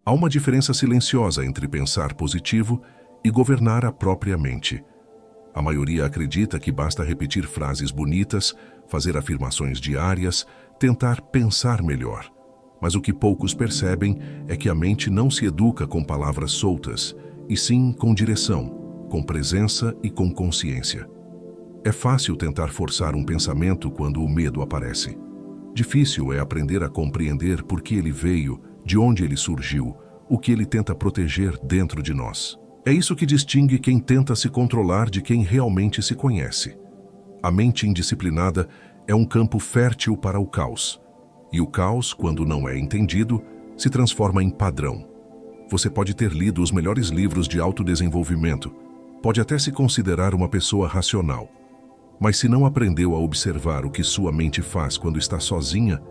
Há uma diferença silenciosa entre pensar positivo e governar a própria mente. A maioria acredita que basta repetir frases bonitas, fazer afirmações diárias, tentar pensar melhor. Mas o que poucos percebem é que a mente não se educa com palavras soltas, e sim com direção, com presença e com consciência. É fácil tentar forçar um pensamento quando o medo aparece. Difícil é aprender a compreender por que ele veio, de onde ele surgiu, o que ele tenta proteger dentro de nós. É isso que distingue quem tenta se controlar de quem realmente se conhece. A mente indisciplinada é um campo fértil para o caos. E o caos, quando não é entendido, se transforma em padrão. Você pode ter lido os melhores livros de autodesenvolvimento, pode até se considerar uma pessoa racional. Mas se não aprendeu a observar o que sua mente faz quando está sozinha,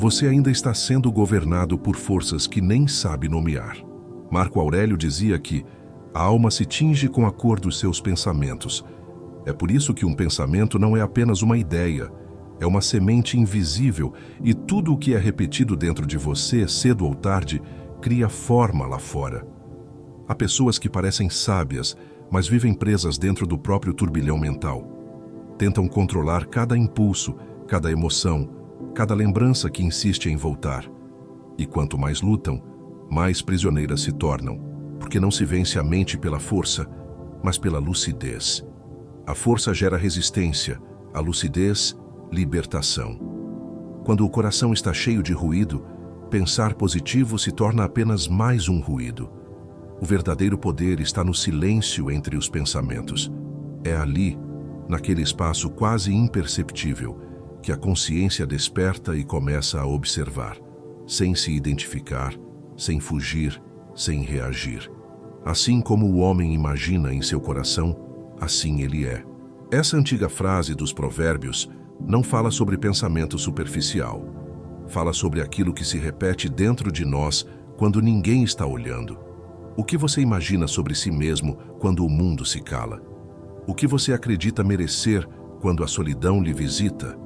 você ainda está sendo governado por forças que nem sabe nomear. Marco Aurélio dizia que a alma se tinge com a cor dos seus pensamentos. É por isso que um pensamento não é apenas uma ideia, é uma semente invisível e tudo o que é repetido dentro de você, cedo ou tarde, cria forma lá fora. Há pessoas que parecem sábias, mas vivem presas dentro do próprio turbilhão mental. Tentam controlar cada impulso, cada emoção, cada lembrança que insiste em voltar. E quanto mais lutam, mais prisioneiras se tornam, porque não se vence a mente pela força, mas pela lucidez. A força gera resistência, a lucidez, libertação. Quando o coração está cheio de ruído, pensar positivo se torna apenas mais um ruído. O verdadeiro poder está no silêncio entre os pensamentos. É ali, naquele espaço quase imperceptível, que a consciência desperta e começa a observar, sem se identificar, sem fugir, sem reagir. Assim como o homem imagina em seu coração, assim ele é. Essa antiga frase dos provérbios não fala sobre pensamento superficial. Fala sobre aquilo que se repete dentro de nós quando ninguém está olhando. O que você imagina sobre si mesmo quando o mundo se cala? O que você acredita merecer quando a solidão lhe visita?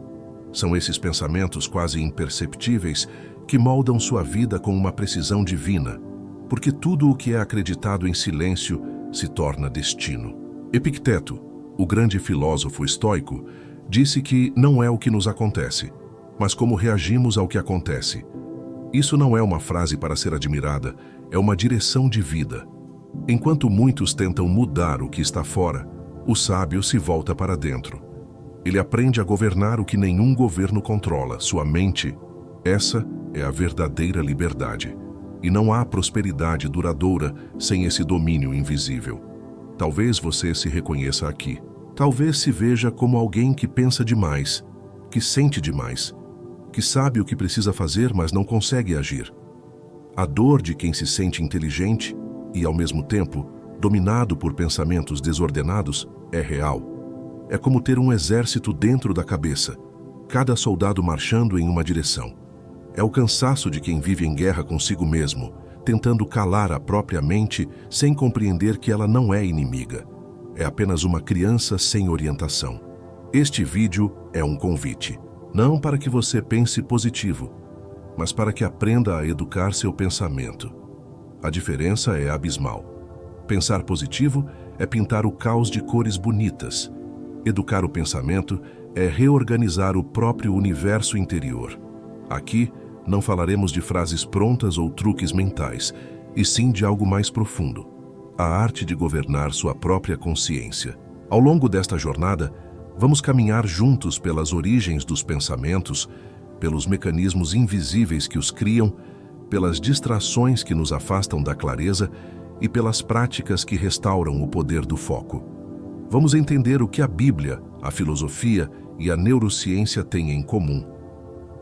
São esses pensamentos quase imperceptíveis que moldam sua vida com uma precisão divina, porque tudo o que é acreditado em silêncio se torna destino. Epicteto, o grande filósofo estoico, disse que não é o que nos acontece, mas como reagimos ao que acontece. Isso não é uma frase para ser admirada, é uma direção de vida. Enquanto muitos tentam mudar o que está fora, o sábio se volta para dentro. Ele aprende a governar o que nenhum governo controla, sua mente. Essa é a verdadeira liberdade. E não há prosperidade duradoura sem esse domínio invisível. Talvez você se reconheça aqui. Talvez se veja como alguém que pensa demais, que sente demais, que sabe o que precisa fazer, mas não consegue agir. A dor de quem se sente inteligente e, ao mesmo tempo, dominado por pensamentos desordenados é real. É como ter um exército dentro da cabeça, cada soldado marchando em uma direção. É o cansaço de quem vive em guerra consigo mesmo, tentando calar a própria mente sem compreender que ela não é inimiga. É apenas uma criança sem orientação. Este vídeo é um convite, não para que você pense positivo, mas para que aprenda a educar seu pensamento. A diferença é abismal. Pensar positivo é pintar o caos de cores bonitas. Educar o pensamento é reorganizar o próprio universo interior. Aqui, não falaremos de frases prontas ou truques mentais, e sim de algo mais profundo. A arte de governar sua própria consciência. Ao longo desta jornada, vamos caminhar juntos pelas origens dos pensamentos, pelos mecanismos invisíveis que os criam, pelas distrações que nos afastam da clareza e pelas práticas que restauram o poder do foco. Vamos entender o que a Bíblia, a filosofia e a neurociência têm em comum.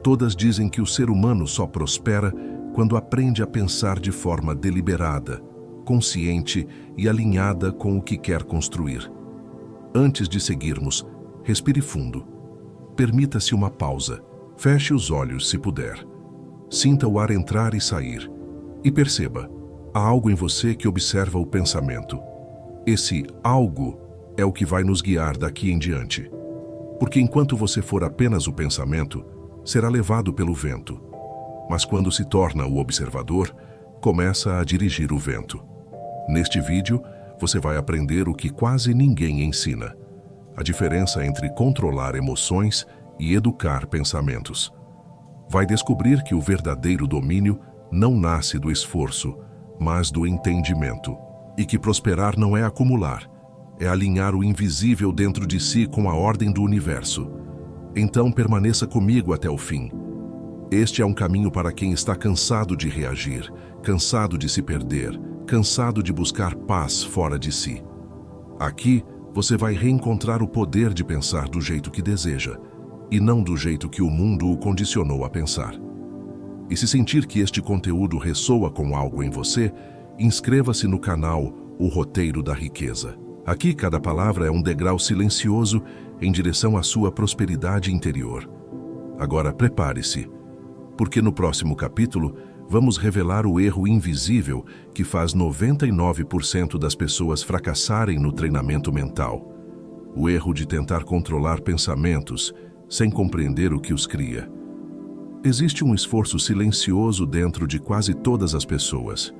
Todas dizem que o ser humano só prospera quando aprende a pensar de forma deliberada, consciente e alinhada com o que quer construir. Antes de seguirmos, respire fundo. Permita-se uma pausa. Feche os olhos se puder. Sinta o ar entrar e sair. E perceba, há algo em você que observa o pensamento. Esse algo é o que vai nos guiar daqui em diante. Porque enquanto você for apenas o pensamento, será levado pelo vento. Mas quando se torna o observador, começa a dirigir o vento. Neste vídeo, você vai aprender o que quase ninguém ensina: a diferença entre controlar emoções e educar pensamentos. Vai descobrir que o verdadeiro domínio não nasce do esforço, mas do entendimento, e que prosperar não é acumular, é alinhar o invisível dentro de si com a ordem do universo. Então permaneça comigo até o fim. Este é um caminho para quem está cansado de reagir, cansado de se perder, cansado de buscar paz fora de si. Aqui, você vai reencontrar o poder de pensar do jeito que deseja, e não do jeito que o mundo o condicionou a pensar. E se sentir que este conteúdo ressoa com algo em você, inscreva-se no canal O Roteiro da Riqueza. Aqui, cada palavra é um degrau silencioso em direção à sua prosperidade interior. Agora prepare-se, porque no próximo capítulo vamos revelar o erro invisível que faz 99% das pessoas fracassarem no treinamento mental. O erro de tentar controlar pensamentos sem compreender o que os cria. Existe um esforço silencioso dentro de quase todas as pessoas,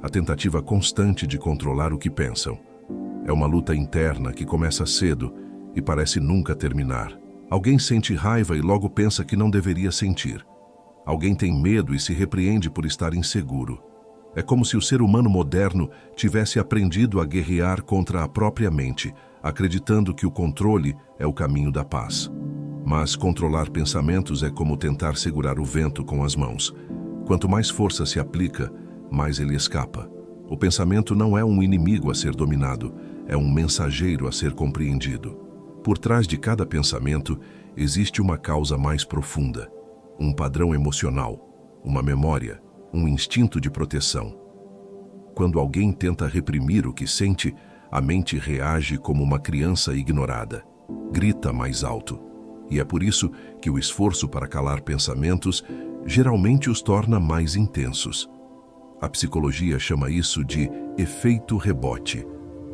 a tentativa constante de controlar o que pensam. É uma luta interna que começa cedo e parece nunca terminar. Alguém sente raiva e logo pensa que não deveria sentir. Alguém tem medo e se repreende por estar inseguro. É como se o ser humano moderno tivesse aprendido a guerrear contra a própria mente, acreditando que o controle é o caminho da paz. Mas controlar pensamentos é como tentar segurar o vento com as mãos. Quanto mais força se aplica, mais ele escapa. O pensamento não é um inimigo a ser dominado, é um mensageiro a ser compreendido. Por trás de cada pensamento existe uma causa mais profunda, um padrão emocional, uma memória, um instinto de proteção. Quando alguém tenta reprimir o que sente, a mente reage como uma criança ignorada, grita mais alto. E é por isso que o esforço para calar pensamentos geralmente os torna mais intensos. A psicologia chama isso de efeito rebote.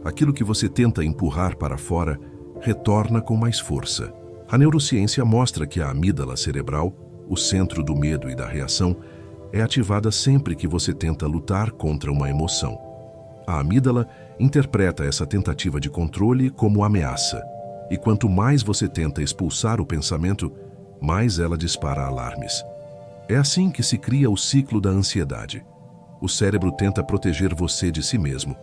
Aquilo que você tenta empurrar para fora retorna com mais força. A neurociência mostra que a amígdala cerebral, o centro do medo e da reação, é ativada sempre que você tenta lutar contra uma emoção. A amígdala interpreta essa tentativa de controle como ameaça. E quanto mais você tenta expulsar o pensamento, mais ela dispara alarmes. É assim que se cria o ciclo da ansiedade. O cérebro tenta proteger você de si mesmo.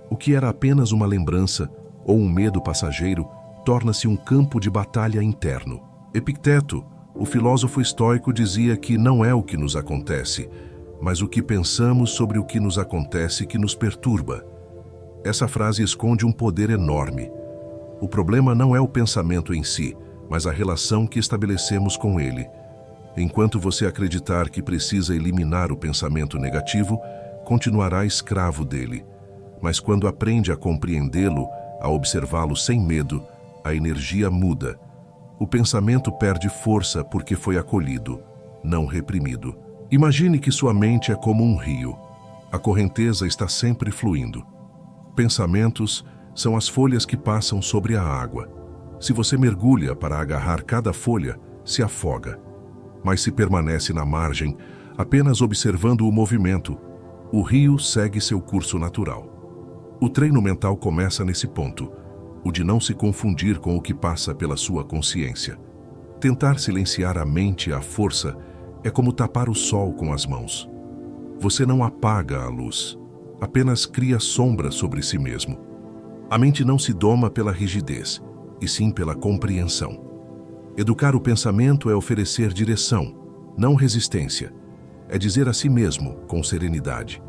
O que era apenas uma lembrança ou um medo passageiro torna-se um campo de batalha interno. Epicteto, o filósofo estoico, dizia que não é o que nos acontece, mas o que pensamos sobre o que nos acontece que nos perturba. Essa frase esconde um poder enorme. O problema não é o pensamento em si, mas a relação que estabelecemos com ele. Enquanto você acreditar que precisa eliminar o pensamento negativo, continuará escravo dele. Mas quando aprende a compreendê-lo, a observá-lo sem medo, a energia muda. O pensamento perde força porque foi acolhido, não reprimido. Imagine que sua mente é como um rio. A correnteza está sempre fluindo. Pensamentos são as folhas que passam sobre a água. Se você mergulha para agarrar cada folha, se afoga. Mas se permanece na margem, apenas observando o movimento, o rio segue seu curso natural. O treino mental começa nesse ponto, o de não se confundir com o que passa pela sua consciência. Tentar silenciar a mente à força é como tapar o sol com as mãos. Você não apaga a luz, apenas cria sombra sobre si mesmo. A mente não se doma pela rigidez, e sim pela compreensão. Educar o pensamento é oferecer direção, não resistência. É dizer a si mesmo, com serenidade: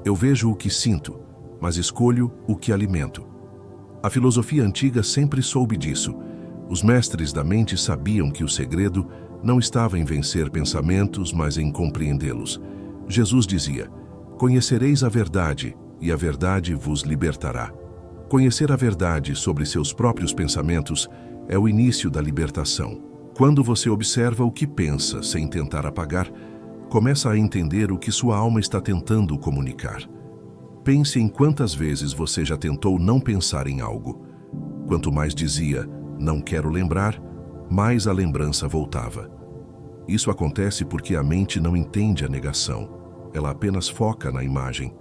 eu vejo o que sinto, mas escolho o que alimento. A filosofia antiga sempre soube disso. Os mestres da mente sabiam que o segredo não estava em vencer pensamentos, mas em compreendê-los. Jesus dizia: conhecereis a verdade, e a verdade vos libertará. Conhecer a verdade sobre seus próprios pensamentos é o início da libertação. Quando você observa o que pensa sem tentar apagar, começa a entender o que sua alma está tentando comunicar. Pense em quantas vezes você já tentou não pensar em algo. Quanto mais dizia, não quero lembrar, mais a lembrança voltava. Isso acontece porque a mente não entende a negação. ela apenas foca na imagem.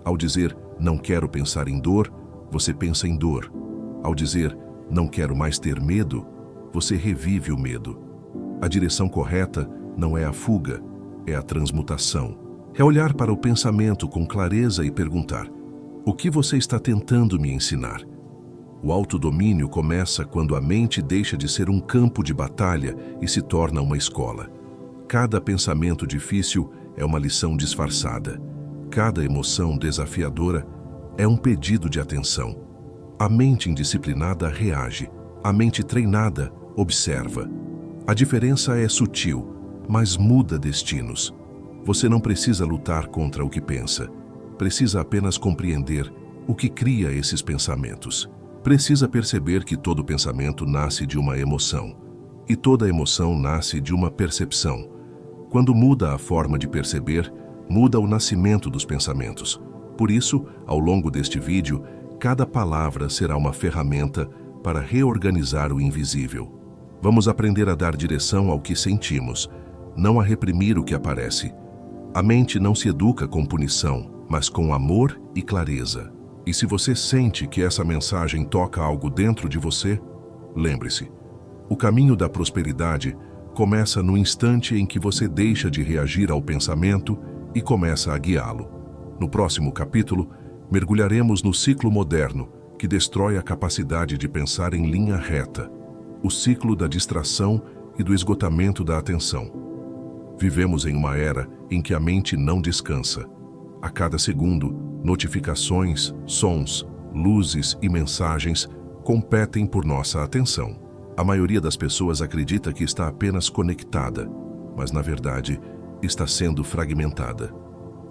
Ao dizer, não quero pensar em dor, você pensa em dor. Ao dizer, não quero mais ter medo, você revive o medo. A direção correta não é a fuga, é a transmutação. É olhar para o pensamento com clareza e perguntar: o que você está tentando me ensinar? O autodomínio começa quando a mente deixa de ser um campo de batalha e se torna uma escola. Cada pensamento difícil é uma lição disfarçada. Cada emoção desafiadora é um pedido de atenção. A mente indisciplinada reage, a mente treinada observa. A diferença é sutil, mas muda destinos. Você não precisa lutar contra o que pensa. Precisa apenas compreender o que cria esses pensamentos. Precisa perceber que todo pensamento nasce de uma emoção. E toda emoção nasce de uma percepção. Quando muda a forma de perceber, muda o nascimento dos pensamentos. Por isso, ao longo deste vídeo, cada palavra será uma ferramenta para reorganizar o invisível. Vamos aprender a dar direção ao que sentimos, não a reprimir o que aparece. A mente não se educa com punição, mas com amor e clareza. E se você sente que essa mensagem toca algo dentro de você, lembre-se, o caminho da prosperidade começa no instante em que você deixa de reagir ao pensamento e começa a guiá-lo. No próximo capítulo, mergulharemos no ciclo moderno que destrói a capacidade de pensar em linha reta, o ciclo da distração e do esgotamento da atenção. Vivemos em uma era em que a mente não descansa. A cada segundo, notificações, sons, luzes e mensagens competem por nossa atenção. A maioria das pessoas acredita que está apenas conectada, mas na verdade está sendo fragmentada.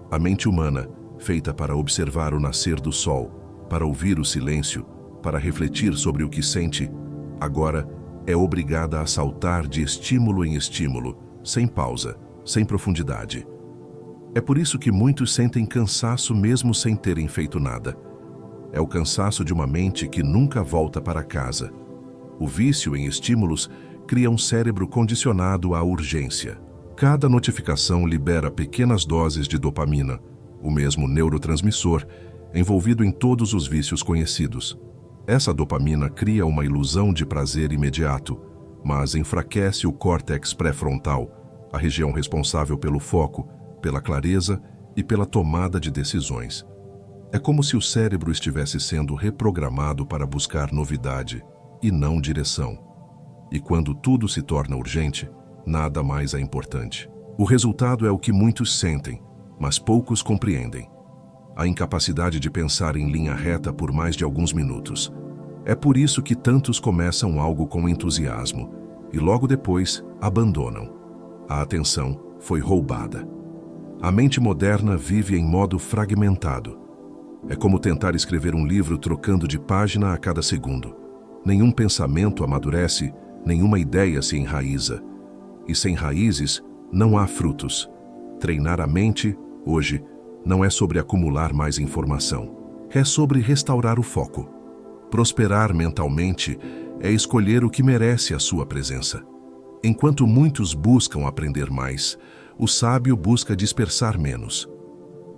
A mente humana, feita para observar o nascer do sol, para ouvir o silêncio, para refletir sobre o que sente, agora é obrigada a saltar de estímulo em estímulo, sem pausa, sem profundidade. É por isso que muitos sentem cansaço mesmo sem terem feito nada. É o cansaço de uma mente que nunca volta para casa. O vício em estímulos cria um cérebro condicionado à urgência. Cada notificação libera pequenas doses de dopamina, o mesmo neurotransmissor envolvido em todos os vícios conhecidos. Essa dopamina cria uma ilusão de prazer imediato, mas enfraquece o córtex pré-frontal, a região responsável pelo foco, pela clareza e pela tomada de decisões. É como se o cérebro estivesse sendo reprogramado para buscar novidade e não direção. E quando tudo se torna urgente, nada mais é importante. O resultado é o que muitos sentem, mas poucos compreendem: a incapacidade de pensar em linha reta por mais de alguns minutos. É por isso que tantos começam algo com entusiasmo e logo depois abandonam. A atenção foi roubada. A mente moderna vive em modo fragmentado. É como tentar escrever um livro trocando de página a cada segundo. Nenhum pensamento amadurece, nenhuma ideia se enraiza. E sem raízes, não há frutos. Treinar a mente, hoje, não é sobre acumular mais informação. É sobre restaurar o foco. Prosperar mentalmente é escolher o que merece a sua presença. Enquanto muitos buscam aprender mais, o sábio busca dispersar menos.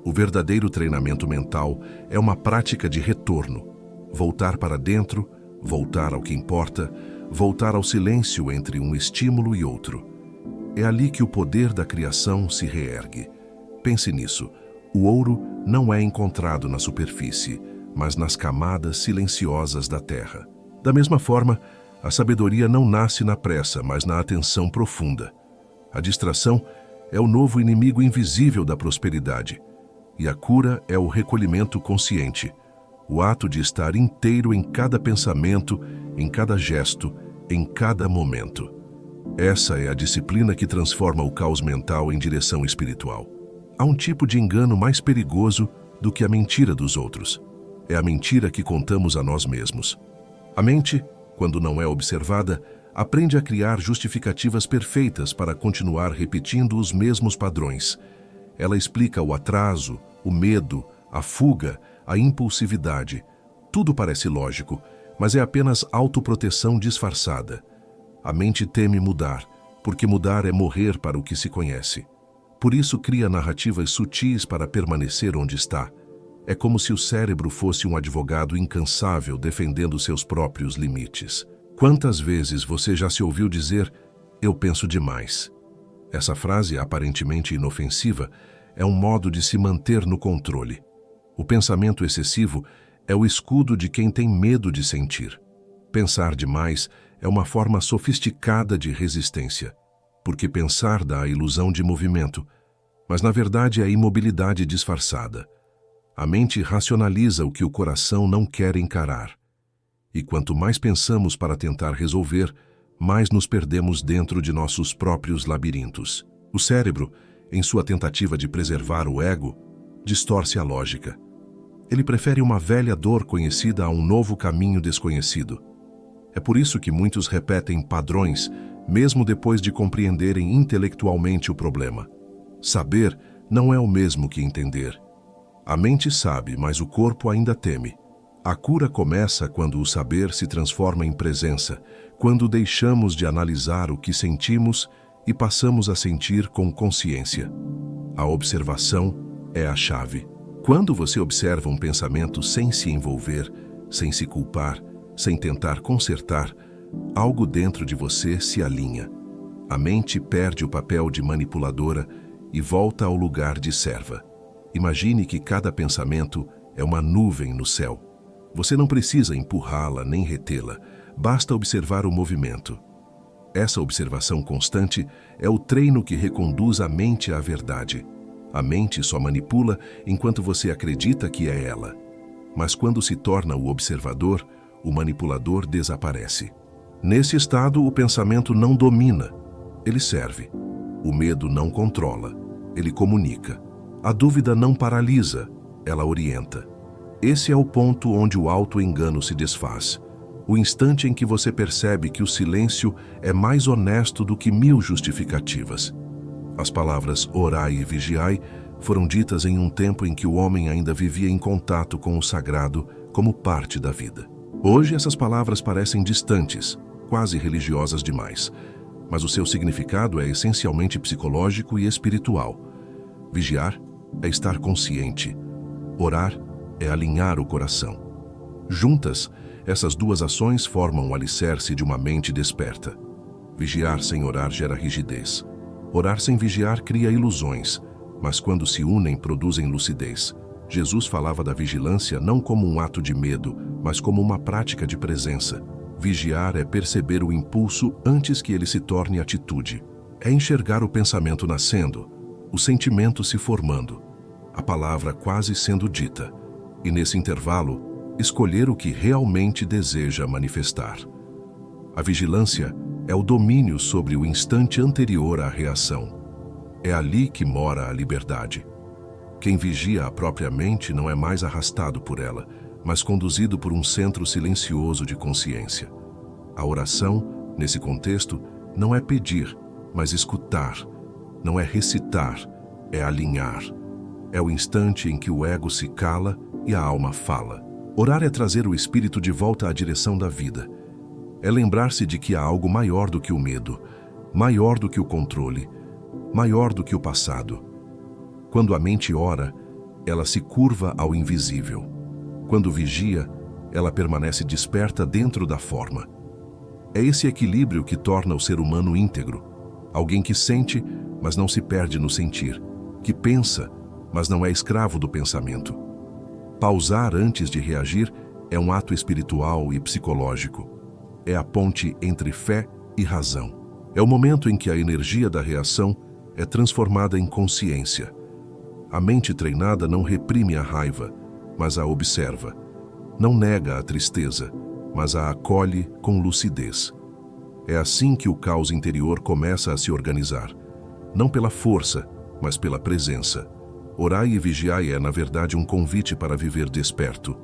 O verdadeiro treinamento mental é uma prática de retorno. Voltar para dentro, voltar ao que importa, voltar ao silêncio entre um estímulo e outro. É ali que o poder da criação se reergue. Pense nisso. O ouro não é encontrado na superfície, mas nas camadas silenciosas da terra. Da mesma forma, a sabedoria não nasce na pressa, mas na atenção profunda. A distração é o novo inimigo invisível da prosperidade. E a cura é o recolhimento consciente, o ato de estar inteiro em cada pensamento, em cada gesto, em cada momento. Essa é a disciplina que transforma o caos mental em direção espiritual. Há um tipo de engano mais perigoso do que a mentira dos outros. É a mentira que contamos a nós mesmos. A mente, quando não é observada, aprende a criar justificativas perfeitas para continuar repetindo os mesmos padrões. Ela explica o atraso, o medo, a fuga, a impulsividade. Tudo parece lógico, mas é apenas autoproteção disfarçada. A mente teme mudar, porque mudar é morrer para o que se conhece. Por isso cria narrativas sutis para permanecer onde está. É como se o cérebro fosse um advogado incansável defendendo seus próprios limites. Quantas vezes você já se ouviu dizer, "Eu penso demais"? Essa frase, aparentemente inofensiva, é um modo de se manter no controle. O pensamento excessivo é o escudo de quem tem medo de sentir. Pensar demais é uma forma sofisticada de resistência, porque pensar dá a ilusão de movimento, mas na verdade é imobilidade disfarçada. A mente racionaliza o que o coração não quer encarar. E quanto mais pensamos para tentar resolver, mais nos perdemos dentro de nossos próprios labirintos. O cérebro, em sua tentativa de preservar o ego, distorce a lógica. Ele prefere uma velha dor conhecida a um novo caminho desconhecido. É por isso que muitos repetem padrões, mesmo depois de compreenderem intelectualmente o problema. Saber não é o mesmo que entender. A mente sabe, mas o corpo ainda teme. A cura começa quando o saber se transforma em presença, quando deixamos de analisar o que sentimos e passamos a sentir com consciência. A observação é a chave. Quando você observa um pensamento sem se envolver, sem se culpar, sem tentar consertar, algo dentro de você se alinha. A mente perde o papel de manipuladora e volta ao lugar de serva. Imagine que cada pensamento é uma nuvem no céu. Você não precisa empurrá-la nem retê-la, basta observar o movimento. Essa observação constante é o treino que reconduz a mente à verdade. A mente só manipula enquanto você acredita que é ela. Mas quando se torna o observador, o manipulador desaparece. Nesse estado, o pensamento não domina, ele serve. O medo não controla, ele comunica. A dúvida não paralisa, ela orienta. Esse é o ponto onde o auto-engano se desfaz. O instante em que você percebe que o silêncio é mais honesto do que 1000 justificativas. As palavras orai e vigiai foram ditas em um tempo em que o homem ainda vivia em contato com o sagrado como parte da vida. Hoje essas palavras parecem distantes, quase religiosas demais, mas o seu significado é essencialmente psicológico e espiritual. Vigiar é estar consciente. Orar é alinhar o coração. Juntas, essas duas ações formam o alicerce de uma mente desperta. Vigiar sem orar gera rigidez. Orar sem vigiar cria ilusões, mas quando se unem produzem lucidez. Jesus falava da vigilância não como um ato de medo, mas como uma prática de presença. Vigiar é perceber o impulso antes que ele se torne atitude. É enxergar o pensamento nascendo, o sentimento se formando, a palavra quase sendo dita, e nesse intervalo, escolher o que realmente deseja manifestar. A vigilância é o domínio sobre o instante anterior à reação. É ali que mora a liberdade. Quem vigia a própria mente não é mais arrastado por ela, mas conduzido por um centro silencioso de consciência. A oração, nesse contexto, não é pedir, mas escutar. Não é recitar, é alinhar. É o instante em que o ego se cala e a alma fala. Orar é trazer o espírito de volta à direção da vida. É lembrar-se de que há algo maior do que o medo, maior do que o controle, maior do que o passado. Quando a mente ora, ela se curva ao invisível. Quando vigia, ela permanece desperta dentro da forma. É esse equilíbrio que torna o ser humano íntegro. Alguém que sente, mas não se perde no sentir. Que pensa, mas não é escravo do pensamento. Pausar antes de reagir é um ato espiritual e psicológico. É a ponte entre fé e razão. É o momento em que a energia da reação é transformada em consciência. A mente treinada não reprime a raiva, mas a observa. Não nega a tristeza, mas a acolhe com lucidez. É assim que o caos interior começa a se organizar. Não pela força, mas pela presença. Orai e vigiai é, na verdade, um convite para viver desperto.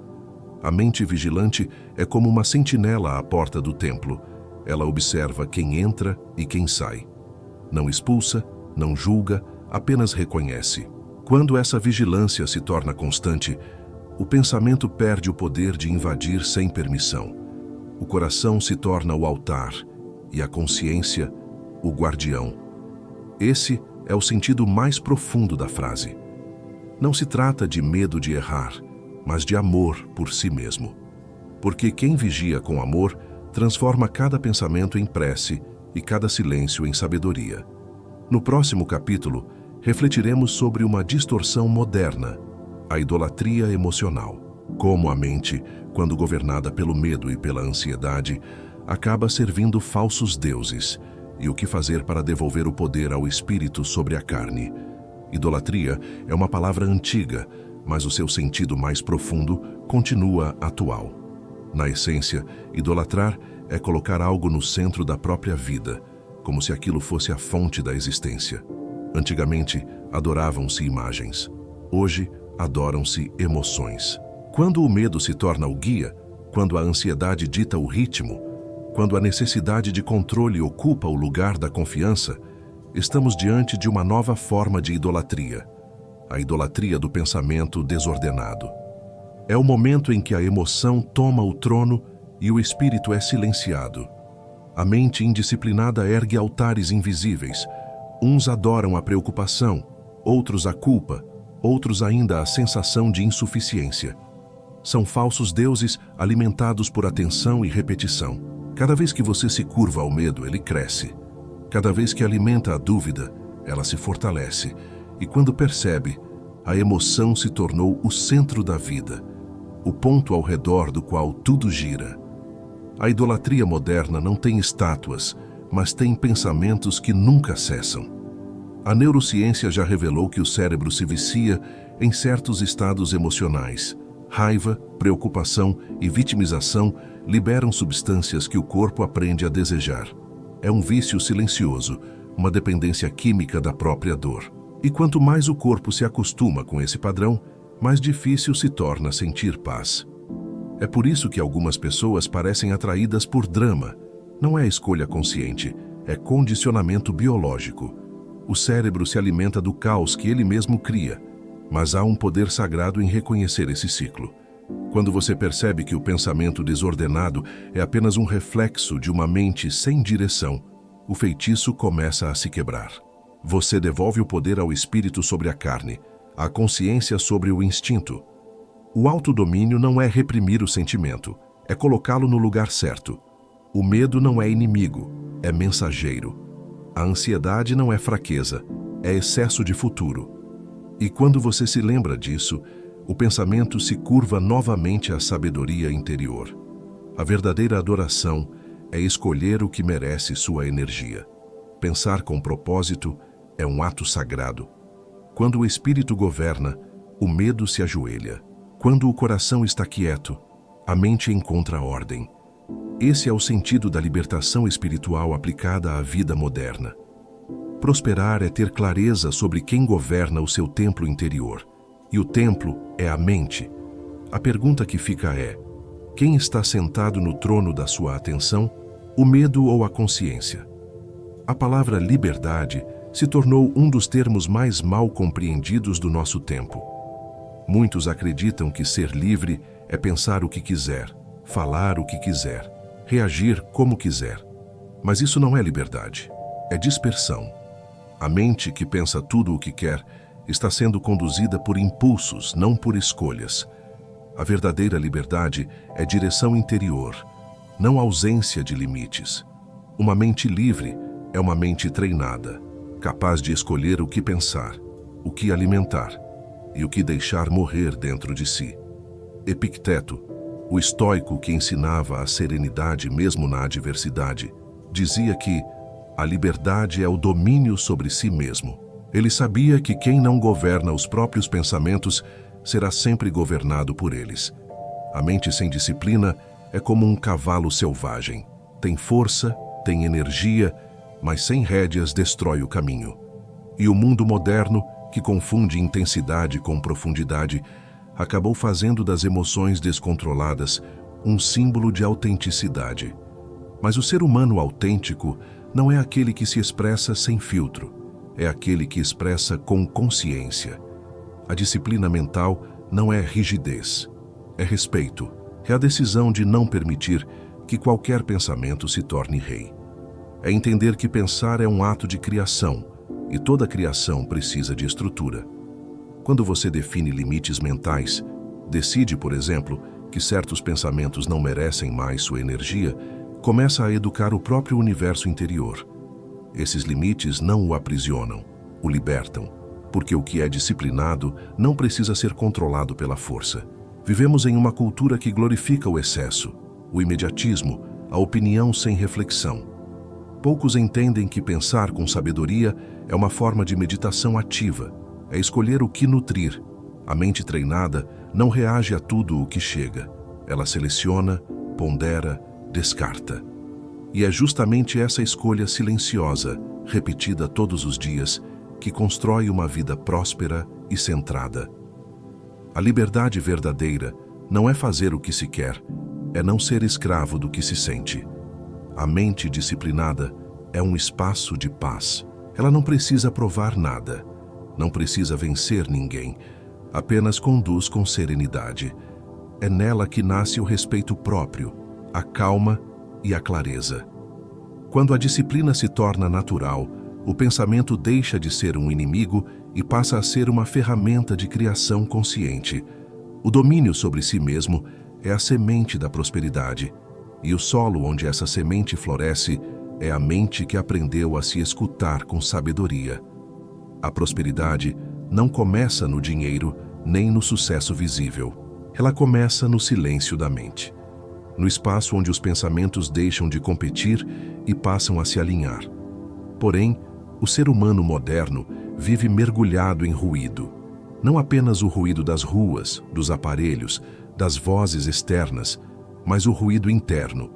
A mente vigilante é como uma sentinela à porta do templo. Ela observa quem entra e quem sai. Não expulsa, não julga, apenas reconhece. Quando essa vigilância se torna constante, o pensamento perde o poder de invadir sem permissão. O coração se torna o altar e a consciência, o guardião. Esse é o sentido mais profundo da frase. Não se trata de medo de errar, mas de amor por si mesmo. Porque quem vigia com amor transforma cada pensamento em prece e cada silêncio em sabedoria. No próximo capítulo, refletiremos sobre uma distorção moderna, a idolatria emocional. Como a mente, quando governada pelo medo e pela ansiedade, acaba servindo falsos deuses, e o que fazer para devolver o poder ao espírito sobre a carne. Idolatria é uma palavra antiga, mas o seu sentido mais profundo continua atual. Na essência, idolatrar é colocar algo no centro da própria vida, como se aquilo fosse a fonte da existência. Antigamente, adoravam-se imagens. Hoje, adoram-se emoções. Quando o medo se torna o guia, quando a ansiedade dita o ritmo, quando a necessidade de controle ocupa o lugar da confiança, estamos diante de uma nova forma de idolatria, a idolatria do pensamento desordenado. É o momento em que a emoção toma o trono e o espírito é silenciado. A mente indisciplinada ergue altares invisíveis. Uns adoram a preocupação, outros a culpa, outros ainda a sensação de insuficiência. São falsos deuses alimentados por atenção e repetição. Cada vez que você se curva ao medo, ele cresce. Cada vez que alimenta a dúvida, ela se fortalece. E quando percebe, a emoção se tornou o centro da vida, o ponto ao redor do qual tudo gira. A idolatria moderna não tem estátuas, mas tem pensamentos que nunca cessam. A neurociência já revelou que o cérebro se vicia em certos estados emocionais. Raiva, preocupação e vitimização liberam substâncias que o corpo aprende a desejar. É um vício silencioso, uma dependência química da própria dor. E quanto mais o corpo se acostuma com esse padrão, mais difícil se torna sentir paz. É por isso que algumas pessoas parecem atraídas por drama. Não é escolha consciente, é condicionamento biológico. O cérebro se alimenta do caos que ele mesmo cria, mas há um poder sagrado em reconhecer esse ciclo. Quando você percebe que o pensamento desordenado é apenas um reflexo de uma mente sem direção, o feitiço começa a se quebrar. Você devolve o poder ao espírito sobre a carne, a consciência sobre o instinto. O autodomínio não é reprimir o sentimento, é colocá-lo no lugar certo. O medo não é inimigo, é mensageiro. A ansiedade não é fraqueza, é excesso de futuro. E quando você se lembra disso, o pensamento se curva novamente à sabedoria interior. A verdadeira adoração é escolher o que merece sua energia. Pensar com propósito é um ato sagrado. Quando o espírito governa, o medo se ajoelha. Quando o coração está quieto, a mente encontra ordem. Esse é o sentido da libertação espiritual aplicada à vida moderna. Prosperar é ter clareza sobre quem governa o seu templo interior. E o templo é a mente. A pergunta que fica é: quem está sentado no trono da sua atenção, o medo ou a consciência? A palavra liberdade se tornou um dos termos mais mal compreendidos do nosso tempo. Muitos acreditam que ser livre é pensar o que quiser, falar o que quiser, reagir como quiser. Mas isso não é liberdade, é dispersão. A mente que pensa tudo o que quer está sendo conduzida por impulsos, não por escolhas. A verdadeira liberdade é direção interior, não ausência de limites. Uma mente livre é uma mente treinada, capaz de escolher o que pensar, o que alimentar e o que deixar morrer dentro de si. Epicteto, o estoico que ensinava a serenidade mesmo na adversidade, dizia que a liberdade é o domínio sobre si mesmo. Ele sabia que quem não governa os próprios pensamentos será sempre governado por eles. A mente sem disciplina é como um cavalo selvagem. Tem força, tem energia, mas sem rédeas destrói o caminho. E o mundo moderno, que confunde intensidade com profundidade, acabou fazendo das emoções descontroladas um símbolo de autenticidade. Mas o ser humano autêntico não é aquele que se expressa sem filtro, é aquele que expressa com consciência. A disciplina mental não é rigidez, é respeito, é a decisão de não permitir que qualquer pensamento se torne rei. É entender que pensar é um ato de criação e toda criação precisa de estrutura. Quando você define limites mentais, decide, por exemplo, que certos pensamentos não merecem mais sua energia, começa a educar o próprio universo interior. Esses limites não o aprisionam, o libertam, porque o que é disciplinado não precisa ser controlado pela força. Vivemos em uma cultura que glorifica o excesso, o imediatismo, a opinião sem reflexão. Poucos entendem que pensar com sabedoria é uma forma de meditação ativa, é escolher o que nutrir. A mente treinada não reage a tudo o que chega. Ela seleciona, pondera, descarta. E é justamente essa escolha silenciosa, repetida todos os dias, que constrói uma vida próspera e centrada. A liberdade verdadeira não é fazer o que se quer, é não ser escravo do que se sente. A mente disciplinada é um espaço de paz. Ela não precisa provar nada, não precisa vencer ninguém, apenas conduz com serenidade. É nela que nasce o respeito próprio, a calma e a clareza. Quando a disciplina se torna natural, o pensamento deixa de ser um inimigo e passa a ser uma ferramenta de criação consciente. O domínio sobre si mesmo é a semente da prosperidade, e o solo onde essa semente floresce é a mente que aprendeu a se escutar com sabedoria. A prosperidade não começa no dinheiro nem no sucesso visível. Ela começa no silêncio da mente, no espaço onde os pensamentos deixam de competir e passam a se alinhar. Porém, o ser humano moderno vive mergulhado em ruído. Não apenas o ruído das ruas, dos aparelhos, das vozes externas, mas o ruído interno.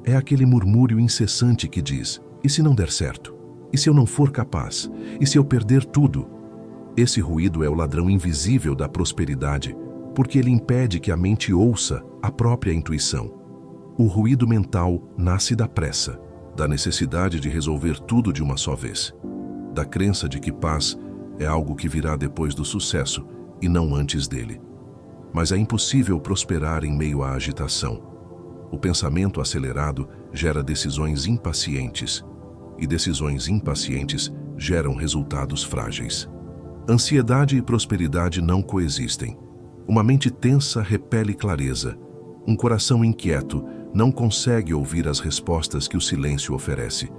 É aquele murmúrio incessante que diz: e se não der certo? E se eu não for capaz? E se eu perder tudo? Esse ruído é o ladrão invisível da prosperidade, porque ele impede que a mente ouça a própria intuição. O ruído mental nasce da pressa, da necessidade de resolver tudo de uma só vez, da crença de que paz é algo que virá depois do sucesso e não antes dele. Mas é impossível prosperar em meio à agitação. O pensamento acelerado gera decisões impacientes, e decisões impacientes geram resultados frágeis. Ansiedade e prosperidade não coexistem. Uma mente tensa repele clareza. Um coração inquieto não consegue ouvir as respostas que o silêncio oferece.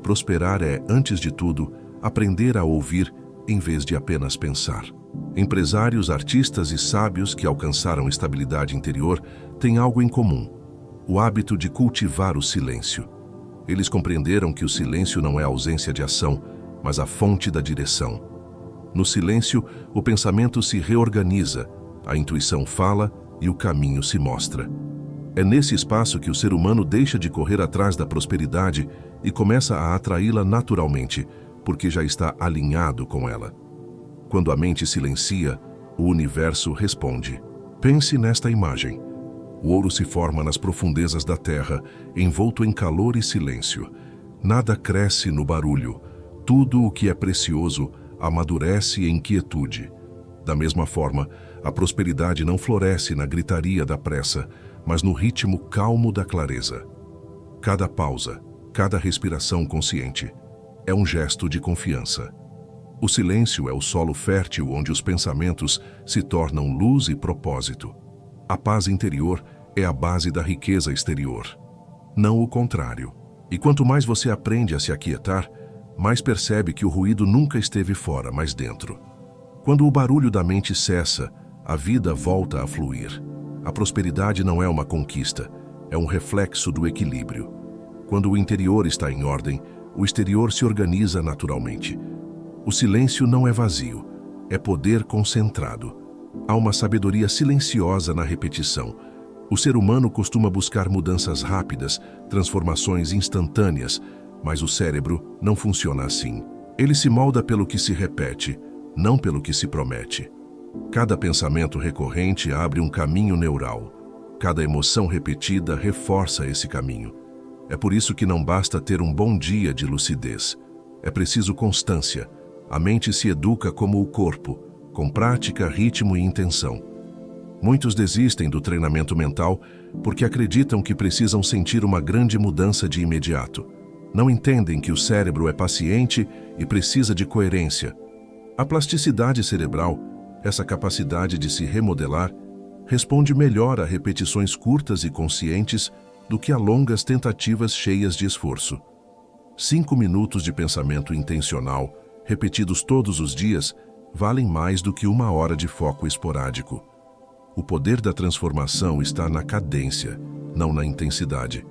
Prosperar é, antes de tudo, aprender a ouvir em vez de apenas pensar. Empresários, artistas e sábios que alcançaram estabilidade interior têm algo em comum: o hábito de cultivar o silêncio. Eles compreenderam que o silêncio não é a ausência de ação, mas a fonte da direção. No silêncio, o pensamento se reorganiza, a intuição fala e o caminho se mostra. É nesse espaço que o ser humano deixa de correr atrás da prosperidade e começa a atraí-la naturalmente, porque já está alinhado com ela. Quando a mente silencia, o universo responde. Pense nesta imagem. O ouro se forma nas profundezas da terra, envolto em calor e silêncio. Nada cresce no barulho. Tudo o que é precioso amadurece em quietude. Da mesma forma, a prosperidade não floresce na gritaria da pressa, mas no ritmo calmo da clareza. Cada pausa, cada respiração consciente, é um gesto de confiança. O silêncio é o solo fértil onde os pensamentos se tornam luz e propósito. A paz interior é a base da riqueza exterior, não o contrário. E quanto mais você aprende a se aquietar, mais percebe que o ruído nunca esteve fora, mas dentro. Quando o barulho da mente cessa, a vida volta a fluir. A prosperidade não é uma conquista, é um reflexo do equilíbrio. Quando o interior está em ordem, o exterior se organiza naturalmente. O silêncio não é vazio, é poder concentrado. Há uma sabedoria silenciosa na repetição. O ser humano costuma buscar mudanças rápidas, transformações instantâneas, mas o cérebro não funciona assim. Ele se molda pelo que se repete, não pelo que se promete. Cada pensamento recorrente abre um caminho neural. Cada emoção repetida reforça esse caminho. É por isso que não basta ter um bom dia de lucidez. É preciso constância. A mente se educa como o corpo, com prática, ritmo e intenção. Muitos desistem do treinamento mental porque acreditam que precisam sentir uma grande mudança de imediato. Não entendem que o cérebro é paciente e precisa de coerência. A plasticidade cerebral, essa capacidade de se remodelar, responde melhor a repetições curtas e conscientes do que a longas tentativas cheias de esforço. 5 minutos de pensamento intencional, repetidos todos os dias, valem mais do que 1 hora de foco esporádico. O poder da transformação está na cadência, não na intensidade.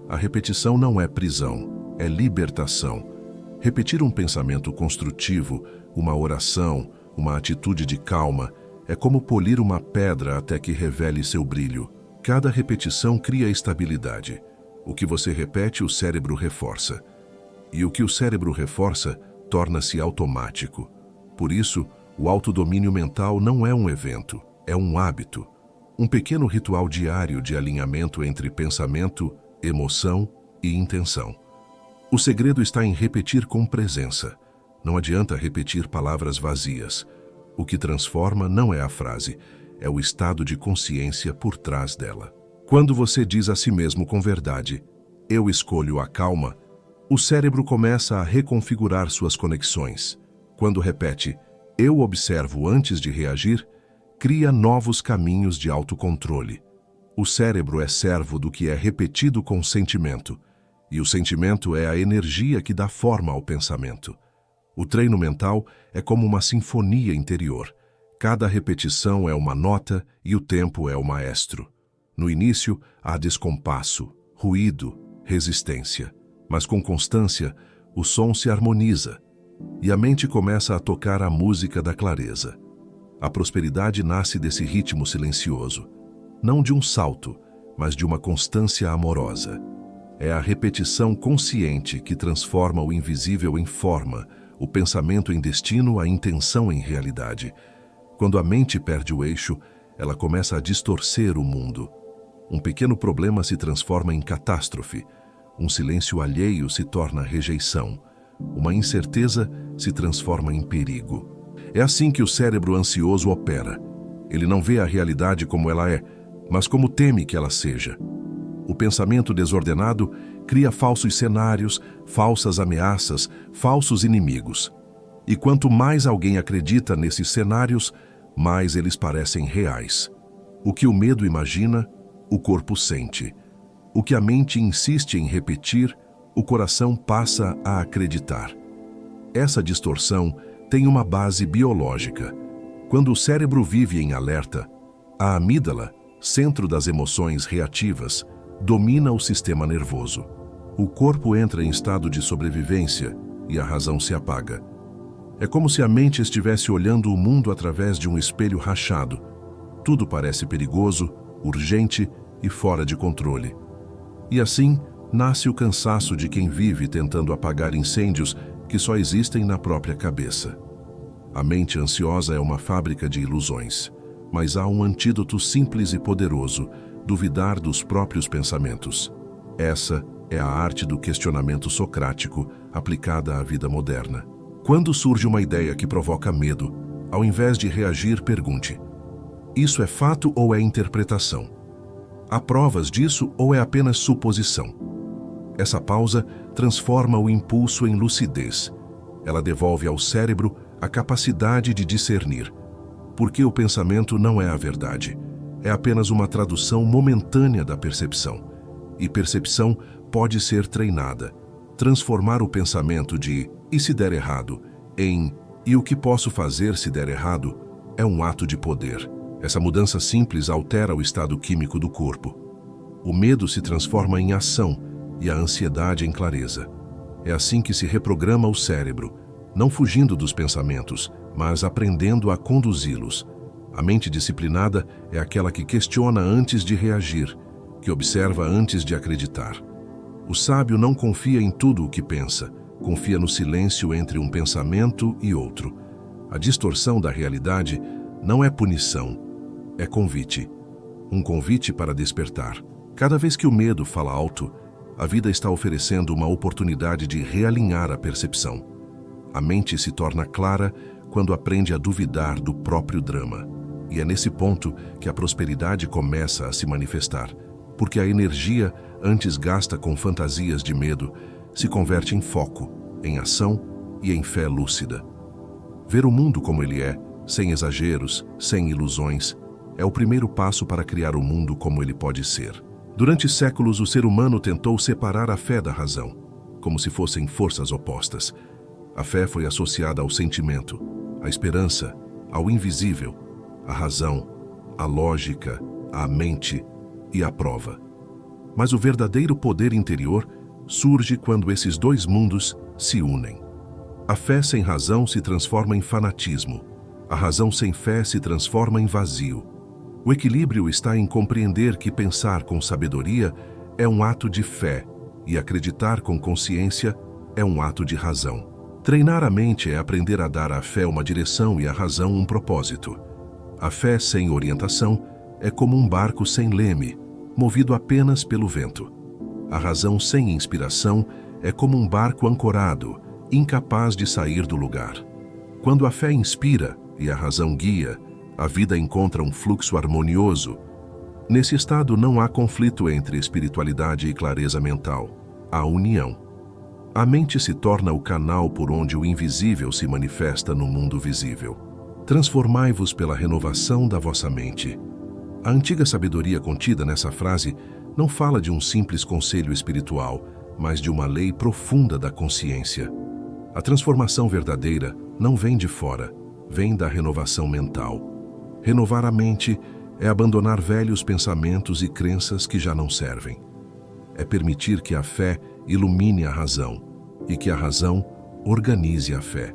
A repetição não é prisão, é libertação. Repetir um pensamento construtivo, uma oração, uma atitude de calma, é como polir uma pedra até que revele seu brilho. Cada repetição cria estabilidade. O que você repete, o cérebro reforça. E o que o cérebro reforça, torna-se automático. Por isso, o autodomínio mental não é um evento, é um hábito. Um pequeno ritual diário de alinhamento entre pensamento, emoção e intenção. O segredo está em repetir com presença. Não adianta repetir palavras vazias. O que transforma não é a frase, é o estado de consciência por trás dela. Quando você diz a si mesmo com verdade, eu escolho a calma, o cérebro começa a reconfigurar suas conexões. Quando repete, eu observo antes de reagir, cria novos caminhos de autocontrole. O cérebro é servo do que é repetido com sentimento, e o sentimento é a energia que dá forma ao pensamento. O treino mental é como uma sinfonia interior. Cada repetição é uma nota e o tempo é o maestro. No início, há descompasso, ruído, resistência. Mas com constância, o som se harmoniza e a mente começa a tocar a música da clareza. A prosperidade nasce desse ritmo silencioso, não de um salto, mas de uma constância amorosa. É a repetição consciente que transforma o invisível em forma, o pensamento em destino, a intenção em realidade. Quando a mente perde o eixo, ela começa a distorcer o mundo. Um pequeno problema se transforma em catástrofe. Um silêncio alheio se torna rejeição. Uma incerteza se transforma em perigo. É assim que o cérebro ansioso opera. Ele não vê a realidade como ela é, mas como teme que ela seja. O pensamento desordenado cria falsos cenários, falsas ameaças, falsos inimigos. E quanto mais alguém acredita nesses cenários, mais eles parecem reais. O que o medo imagina, o corpo sente. O que a mente insiste em repetir, o coração passa a acreditar. Essa distorção tem uma base biológica. Quando o cérebro vive em alerta, a amígdala, centro das emoções reativas, domina o sistema nervoso. O corpo entra em estado de sobrevivência e a razão se apaga. É como se a mente estivesse olhando o mundo através de um espelho rachado. Tudo parece perigoso, urgente e fora de controle. E assim, nasce o cansaço de quem vive tentando apagar incêndios que só existem na própria cabeça. A mente ansiosa é uma fábrica de ilusões, mas há um antídoto simples e poderoso: duvidar dos próprios pensamentos. Essa é a arte do questionamento socrático aplicada à vida moderna. Quando surge uma ideia que provoca medo, ao invés de reagir, pergunte: isso é fato ou é interpretação? Há provas disso ou é apenas suposição? Essa pausa transforma o impulso em lucidez. Ela devolve ao cérebro a capacidade de discernir, porque o pensamento não é a verdade. É apenas uma tradução momentânea da percepção. E percepção pode ser treinada. Transformar o pensamento de "e se der errado" em "e o que posso fazer se der errado" é um ato de poder. Essa mudança simples altera o estado químico do corpo. O medo se transforma em ação e a ansiedade em clareza. É assim que se reprograma o cérebro, não fugindo dos pensamentos, mas aprendendo a conduzi-los. A mente disciplinada é aquela que questiona antes de reagir, que observa antes de acreditar. O sábio não confia em tudo o que pensa, confia no silêncio entre um pensamento e outro. A distorção da realidade não é punição, é convite. Um convite para despertar. Cada vez que o medo fala alto, a vida está oferecendo uma oportunidade de realinhar a percepção. A mente se torna clara quando aprende a duvidar do próprio drama. E é nesse ponto que a prosperidade começa a se manifestar, porque a energia, antes gasta com fantasias de medo, se converte em foco, em ação e em fé lúcida. Ver o mundo como ele é, sem exageros, sem ilusões, é o primeiro passo para criar o mundo como ele pode ser. Durante séculos, o ser humano tentou separar a fé da razão, como se fossem forças opostas. A fé foi associada ao sentimento, à esperança, ao invisível, à razão, à lógica, à mente e à prova. Mas o verdadeiro poder interior surge quando esses dois mundos se unem. A fé sem razão se transforma em fanatismo. A razão sem fé se transforma em vazio. O equilíbrio está em compreender que pensar com sabedoria é um ato de fé e acreditar com consciência é um ato de razão. Treinar a mente é aprender a dar à fé uma direção e à razão um propósito. A fé sem orientação é como um barco sem leme, movido apenas pelo vento. A razão sem inspiração é como um barco ancorado, incapaz de sair do lugar. Quando a fé inspira e a razão guia, a vida encontra um fluxo harmonioso. Nesse estado não há conflito entre espiritualidade e clareza mental. Há união. A mente se torna o canal por onde o invisível se manifesta no mundo visível. Transformai-vos pela renovação da vossa mente. A antiga sabedoria contida nessa frase não fala de um simples conselho espiritual, mas de uma lei profunda da consciência. A transformação verdadeira não vem de fora, vem da renovação mental. Renovar a mente é abandonar velhos pensamentos e crenças que já não servem. É permitir que a fé ilumine a razão e que a razão organize a fé.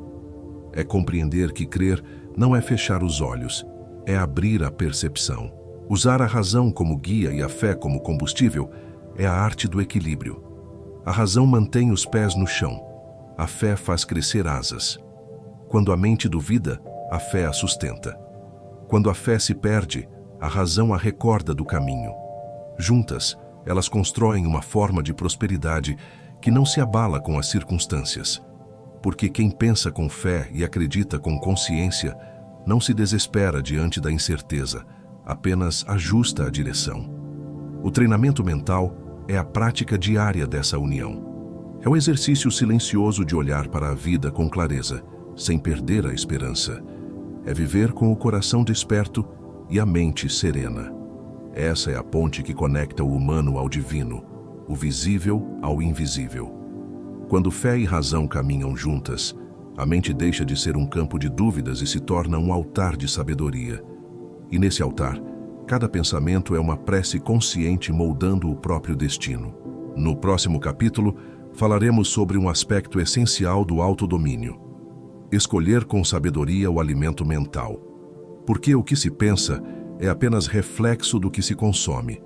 É compreender que crer não é fechar os olhos, é abrir a percepção. Usar a razão como guia e a fé como combustível é a arte do equilíbrio. A razão mantém os pés no chão, a fé faz crescer asas. Quando a mente duvida, a fé a sustenta. Quando a fé se perde, a razão a recorda do caminho. Juntas, elas constroem uma forma de prosperidade que não se abala com as circunstâncias. Porque quem pensa com fé e acredita com consciência não se desespera diante da incerteza, apenas ajusta a direção. O treinamento mental é a prática diária dessa união. É o exercício silencioso de olhar para a vida com clareza, sem perder a esperança. É viver com o coração desperto e a mente serena. Essa é a ponte que conecta o humano ao divino, o visível ao invisível. Quando fé e razão caminham juntas, a mente deixa de ser um campo de dúvidas e se torna um altar de sabedoria. E nesse altar, cada pensamento é uma prece consciente moldando o próprio destino. No próximo capítulo, falaremos sobre um aspecto essencial do autodomínio: escolher com sabedoria o alimento mental. Porque o que se pensa é apenas reflexo do que se consome.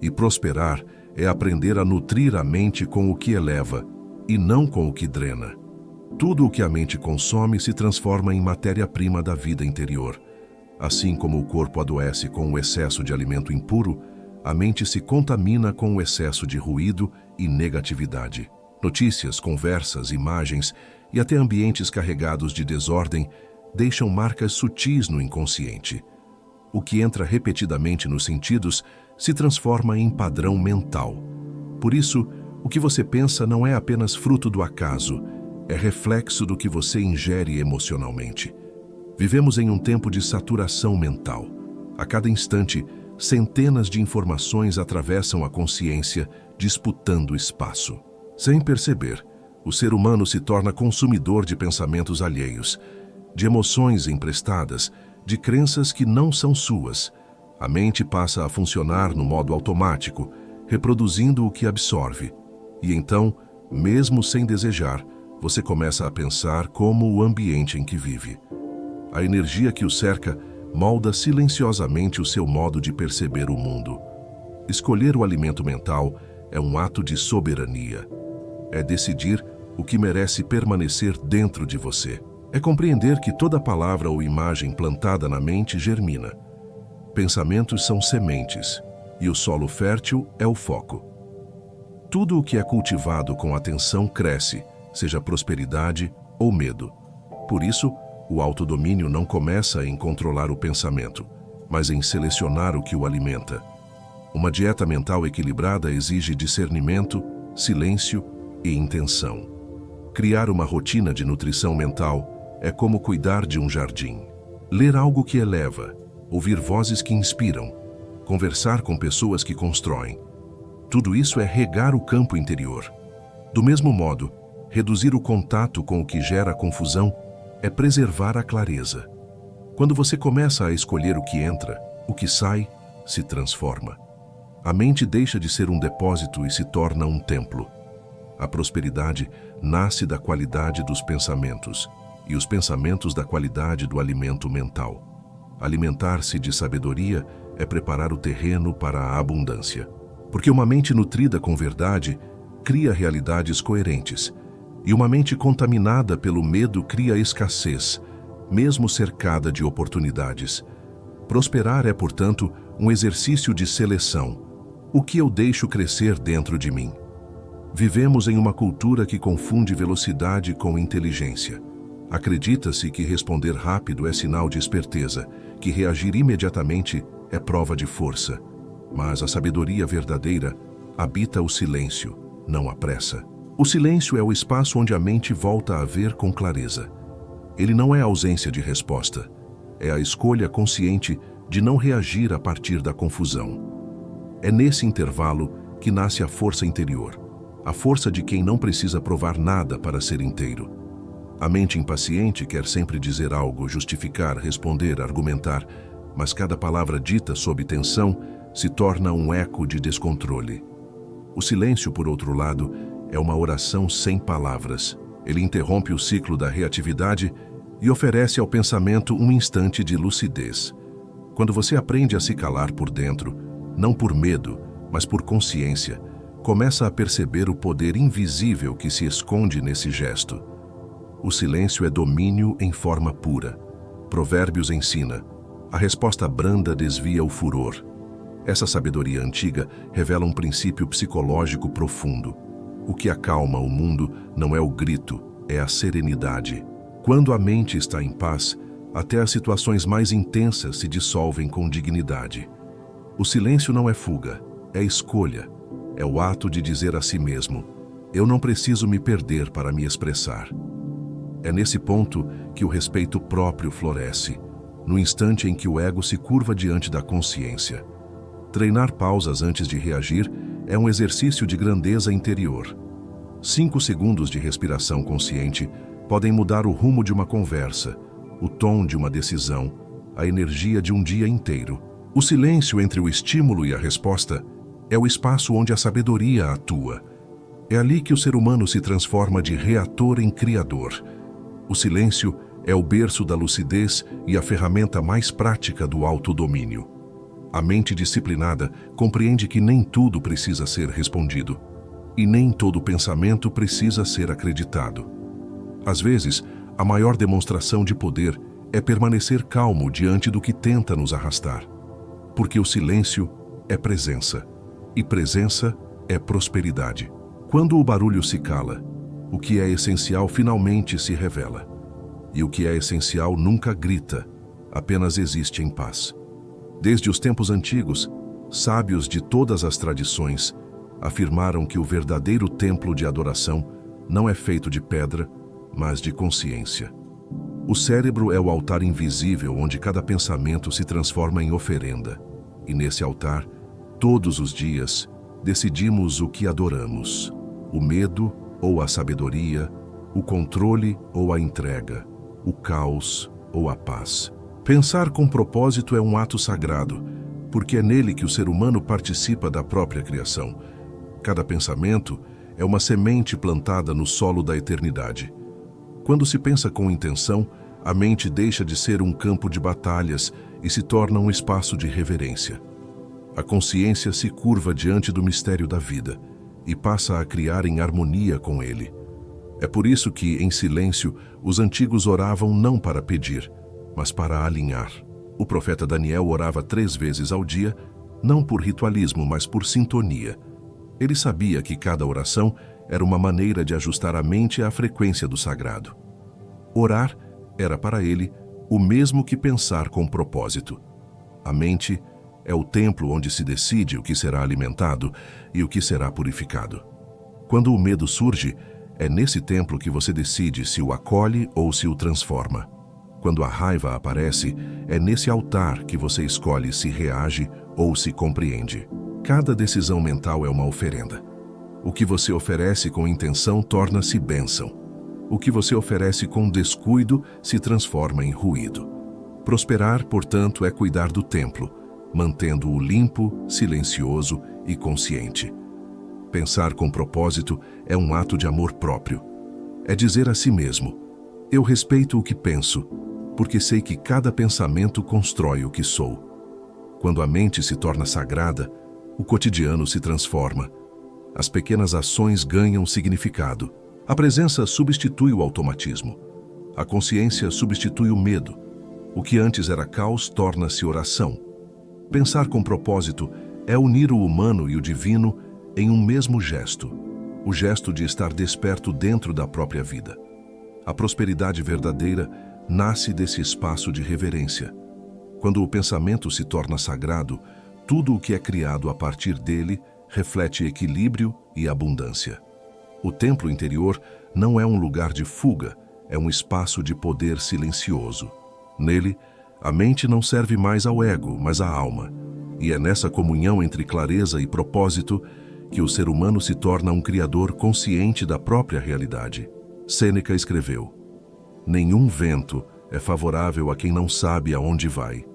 E prosperar é aprender a nutrir a mente com o que eleva e não com o que drena. Tudo o que a mente consome se transforma em matéria-prima da vida interior. Assim como o corpo adoece com o excesso de alimento impuro, a mente se contamina com o excesso de ruído e negatividade. Notícias, conversas, imagens e até ambientes carregados de desordem deixam marcas sutis no inconsciente. O que entra repetidamente nos sentidos se transforma em padrão mental. Por isso, o que você pensa não é apenas fruto do acaso, é reflexo do que você ingere emocionalmente. Vivemos em um tempo de saturação mental. A cada instante, centenas de informações atravessam a consciência, disputando espaço. Sem perceber, o ser humano se torna consumidor de pensamentos alheios, de emoções emprestadas, de crenças que não são suas. A mente passa a funcionar no modo automático, reproduzindo o que absorve. E então, mesmo sem desejar, você começa a pensar como o ambiente em que vive. A energia que o cerca molda silenciosamente o seu modo de perceber o mundo. Escolher o alimento mental é um ato de soberania. É decidir o que merece permanecer dentro de você. É compreender que toda palavra ou imagem plantada na mente germina. Pensamentos são sementes, e o solo fértil é o foco. Tudo o que é cultivado com atenção cresce, seja prosperidade ou medo. Por isso, o autodomínio não começa em controlar o pensamento, mas em selecionar o que o alimenta. Uma dieta mental equilibrada exige discernimento, silêncio e intenção. Criar uma rotina de nutrição mental é como cuidar de um jardim. Ler algo que eleva, ouvir vozes que inspiram, conversar com pessoas que constroem. Tudo isso é regar o campo interior. Do mesmo modo, reduzir o contato com o que gera confusão é preservar a clareza. Quando você começa a escolher o que entra, o que sai se transforma. A mente deixa de ser um depósito e se torna um templo. A prosperidade nasce da qualidade dos pensamentos, e os pensamentos da qualidade do alimento mental. Alimentar-se de sabedoria é preparar o terreno para a abundância. Porque uma mente nutrida com verdade cria realidades coerentes, e uma mente contaminada pelo medo cria escassez, mesmo cercada de oportunidades. Prosperar é, portanto, um exercício de seleção. O que eu deixo crescer dentro de mim? Vivemos em uma cultura que confunde velocidade com inteligência. Acredita-se que responder rápido é sinal de esperteza, que reagir imediatamente é prova de força. Mas a sabedoria verdadeira habita o silêncio, não a pressa. O silêncio é o espaço onde a mente volta a ver com clareza. Ele não é a ausência de resposta, é a escolha consciente de não reagir a partir da confusão. É nesse intervalo que nasce a força interior, a força de quem não precisa provar nada para ser inteiro. A mente impaciente quer sempre dizer algo, justificar, responder, argumentar, mas cada palavra dita sob tensão se torna um eco de descontrole. O silêncio, por outro lado, é uma oração sem palavras. Ele interrompe o ciclo da reatividade e oferece ao pensamento um instante de lucidez. Quando você aprende a se calar por dentro, não por medo, mas por consciência, começa a perceber o poder invisível que se esconde nesse gesto. O silêncio é domínio em forma pura. Provérbios ensina: a resposta branda desvia o furor. Essa sabedoria antiga revela um princípio psicológico profundo. O que acalma o mundo não é o grito, é a serenidade. Quando a mente está em paz, até as situações mais intensas se dissolvem com dignidade. O silêncio não é fuga, é escolha. É o ato de dizer a si mesmo: eu não preciso me perder para me expressar. É nesse ponto que o respeito próprio floresce, no instante em que o ego se curva diante da consciência. Treinar pausas antes de reagir é um exercício de grandeza interior. 5 segundos de respiração consciente podem mudar o rumo de uma conversa, o tom de uma decisão, a energia de um dia inteiro. O silêncio entre o estímulo e a resposta é o espaço onde a sabedoria atua. É ali que o ser humano se transforma de reator em criador. O silêncio é o berço da lucidez e a ferramenta mais prática do autodomínio. A mente disciplinada compreende que nem tudo precisa ser respondido, e nem todo pensamento precisa ser acreditado. Às vezes, a maior demonstração de poder é permanecer calmo diante do que tenta nos arrastar. Porque o silêncio é presença, e presença é prosperidade. Quando o barulho se cala, o que é essencial finalmente se revela. E o que é essencial nunca grita, apenas existe em paz. Desde os tempos antigos, sábios de todas as tradições afirmaram que o verdadeiro templo de adoração não é feito de pedra, mas de consciência. O cérebro é o altar invisível onde cada pensamento se transforma em oferenda. E nesse altar, todos os dias, decidimos o que adoramos: o medo ou a sabedoria, o controle ou a entrega, o caos ou a paz. Pensar com propósito é um ato sagrado, porque é nele que o ser humano participa da própria criação. Cada pensamento é uma semente plantada no solo da eternidade. Quando se pensa com intenção, a mente deixa de ser um campo de batalhas e se torna um espaço de reverência. A consciência se curva diante do mistério da vida e passa a criar em harmonia com ele. É por isso que, em silêncio, os antigos oravam não para pedir, mas para alinhar. O profeta Daniel orava 3 vezes ao dia, não por ritualismo, mas por sintonia. Ele sabia que cada oração era uma maneira de ajustar a mente à frequência do sagrado. Orar era para ele o mesmo que pensar com propósito. A mente é o templo onde se decide o que será alimentado e o que será purificado. Quando o medo surge, é nesse templo que você decide se o acolhe ou se o transforma. Quando a raiva aparece, é nesse altar que você escolhe se reage ou se compreende. Cada decisão mental é uma oferenda. O que você oferece com intenção torna-se bênção. O que você oferece com descuido se transforma em ruído. Prosperar, portanto, é cuidar do templo, mantendo-o limpo, silencioso e consciente. Pensar com propósito é um ato de amor próprio. É dizer a si mesmo: eu respeito o que penso, porque sei que cada pensamento constrói o que sou. Quando a mente se torna sagrada, o cotidiano se transforma. As pequenas ações ganham significado. A presença substitui o automatismo. A consciência substitui o medo. O que antes era caos torna-se oração. Pensar com propósito é unir o humano e o divino em um mesmo gesto, o gesto de estar desperto dentro da própria vida. A prosperidade verdadeira nasce desse espaço de reverência. Quando o pensamento se torna sagrado, tudo o que é criado a partir dele reflete equilíbrio e abundância. O templo interior não é um lugar de fuga, é um espaço de poder silencioso. Nele, a mente não serve mais ao ego, mas à alma. E é nessa comunhão entre clareza e propósito que o ser humano se torna um criador consciente da própria realidade. Sêneca escreveu: nenhum vento é favorável a quem não sabe aonde vai.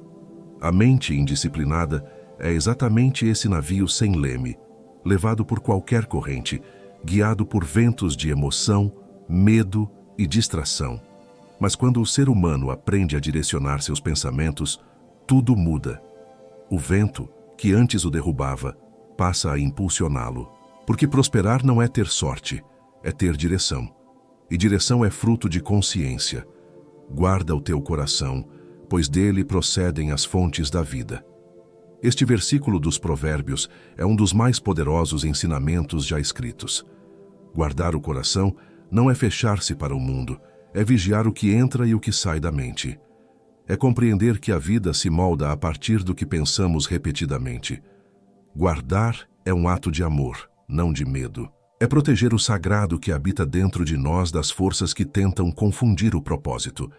A mente indisciplinada é exatamente esse navio sem leme, levado por qualquer corrente, guiado por ventos de emoção, medo e distração. Mas quando o ser humano aprende a direcionar seus pensamentos, tudo muda. O vento, que antes o derrubava, passa a impulsioná-lo. Porque prosperar não é ter sorte, é ter direção. E direção é fruto de consciência. Guarda o teu coração, pois dele procedem as fontes da vida. Este versículo dos Provérbios é um dos mais poderosos ensinamentos já escritos. Guardar o coração não é fechar-se para o mundo, é vigiar o que entra e o que sai da mente. É compreender que a vida se molda a partir do que pensamos repetidamente. Guardar é um ato de amor, não de medo. É proteger o sagrado que habita dentro de nós das forças que tentam confundir o propósito.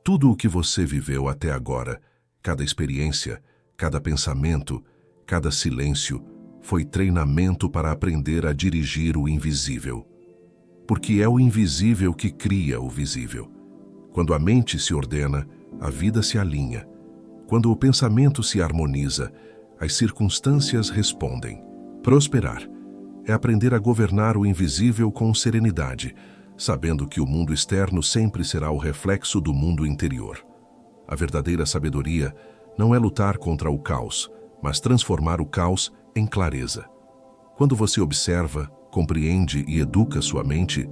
Tudo o que você viveu até agora, cada experiência, cada pensamento, cada silêncio, foi treinamento para aprender a dirigir o invisível. Porque é o invisível que cria o visível. Quando a mente se ordena, a vida se alinha. Quando o pensamento se harmoniza, as circunstâncias respondem. Prosperar é aprender a governar o invisível com serenidade, sabendo que o mundo externo sempre será o reflexo do mundo interior. A verdadeira sabedoria não é lutar contra o caos, mas transformar o caos em clareza. Quando você observa, compreende e educa sua mente,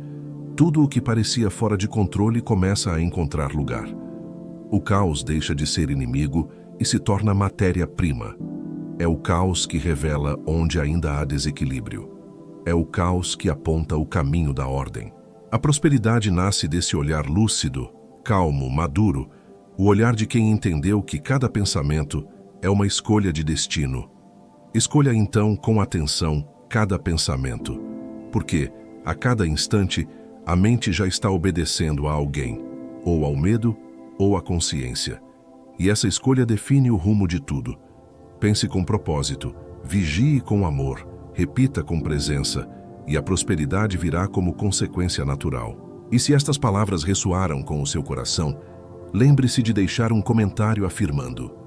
tudo o que parecia fora de controle começa a encontrar lugar. O caos deixa de ser inimigo e se torna matéria-prima. É o caos que revela onde ainda há desequilíbrio. É o caos que aponta o caminho da ordem. A prosperidade nasce desse olhar lúcido, calmo, maduro, o olhar de quem entendeu que cada pensamento é uma escolha de destino. Escolha então com atenção cada pensamento, porque, a cada instante, a mente já está obedecendo a alguém, ou ao medo, ou à consciência. E essa escolha define o rumo de tudo. Pense com propósito, vigie com amor, repita com presença, e a prosperidade virá como consequência natural. E se estas palavras ressoaram com o seu coração, lembre-se de deixar um comentário afirmando: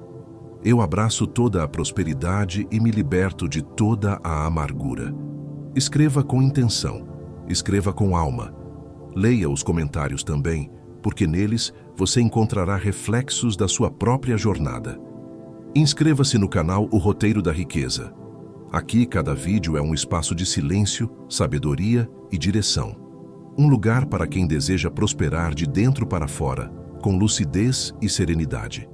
eu abraço toda a prosperidade e me liberto de toda a amargura. Escreva com intenção, escreva com alma. Leia os comentários também, porque neles você encontrará reflexos da sua própria jornada. Inscreva-se no canal O Roteiro da Riqueza. Aqui cada vídeo é um espaço de silêncio, sabedoria e direção. Um lugar para quem deseja prosperar de dentro para fora, com lucidez e serenidade.